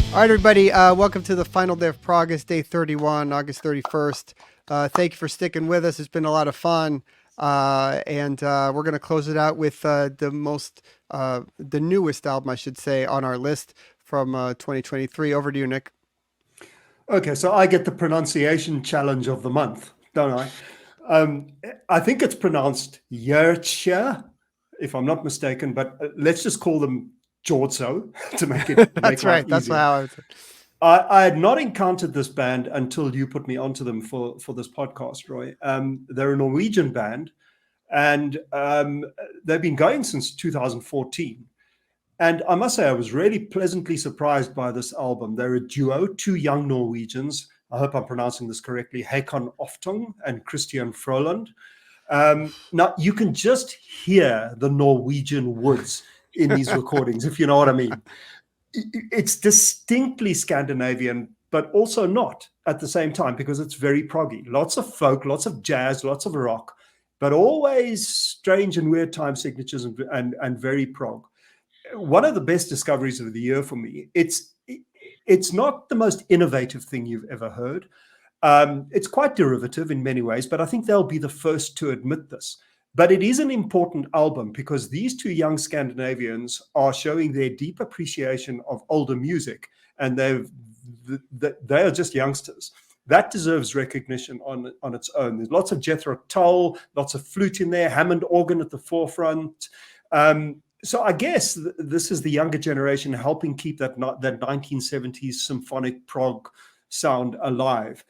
All right, everybody. Welcome to the final day of Progust, Day 31, August 31st. Thank you for sticking with us. It's been a lot of fun. And we're going to close it out with the newest album, I should say, on our list from 2023. Over to you, Nick. Okay, so I get the pronunciation challenge of the month, don't I? I think it's pronounced Jordsjø, if I'm not mistaken, but let's just call them Jordsjø to make it That's right. That's how I was. I had not encountered this band until you put me onto them for this podcast, Roy. They're a Norwegian band, and they've been going since 2014. And I must say, I was really pleasantly surprised by this album. They're a duo, two young Norwegians. I hope I'm pronouncing this correctly, Håkon Oftong and Christian Froland. Now, you can just hear the Norwegian woods in these recordings, if you know what I mean. It's distinctly Scandinavian, but also not at the same time, because it's very proggy. Lots of folk, lots of jazz, lots of rock, but always strange and weird time signatures and very prog. One of the best discoveries of the year for me. It's not the most innovative thing you've ever heard. It's quite derivative in many ways, but I think they'll be the first to admit this. But it is an important album because these two young Scandinavians are showing their deep appreciation of older music, and they are just youngsters. That deserves recognition on its own. There's lots of Jethro Tull, lots of flute in there, Hammond organ at the forefront. So I guess this is the younger generation helping keep that 1970s symphonic prog sound alive.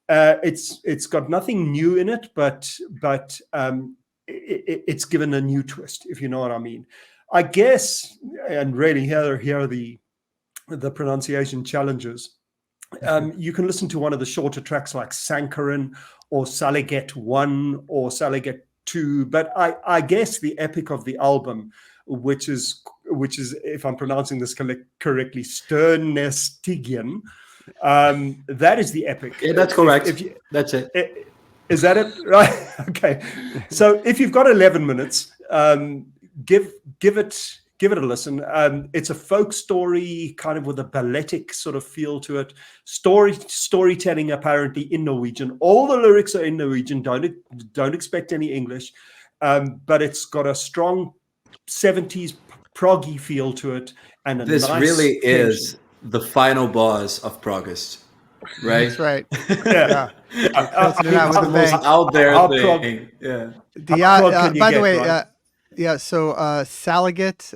It's got nothing new in it, but it's given a new twist, if you know what I mean. I guess, and really here are the pronunciation challenges. You can listen to one of the shorter tracks like Sankaran or Salighet 1 or Salighet 2, but I guess the epic of the album, which is, if I'm pronouncing this correctly, Sternestigen. That is the epic. Yeah, that's correct. That's it. Is that it? Right. Okay. So if you've got 11 minutes, give it a listen. It's a folk story, kind of with a balletic sort of feel to it. Storytelling apparently in Norwegian. All the lyrics are in Norwegian. Don't expect any English, but it's got a strong 70s proggy feel to it, and this nice really tension. Is the final boss of Progust, right? That's right. Yeah. The most out there thing. Yeah. By the way, right? So Salighet,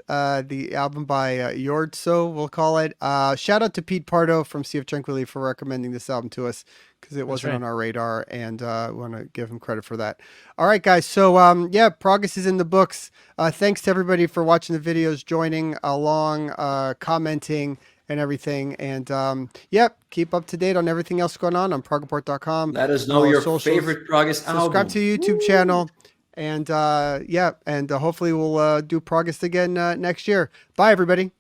the album by Jordsjø, we'll call it. Shout out to Pete Pardo from Sea of Tranquility for recommending this album to us, because it wasn't on our radar, and we want to give him credit for that. All right, guys. So Progust is in the books. Thanks to everybody for watching the videos, joining along, commenting, and everything. And keep up to date on everything else going on progreport.com. Let us know your favorite Progust album. Subscribe to the YouTube channel. And hopefully we'll do Progust again next year. Bye, everybody.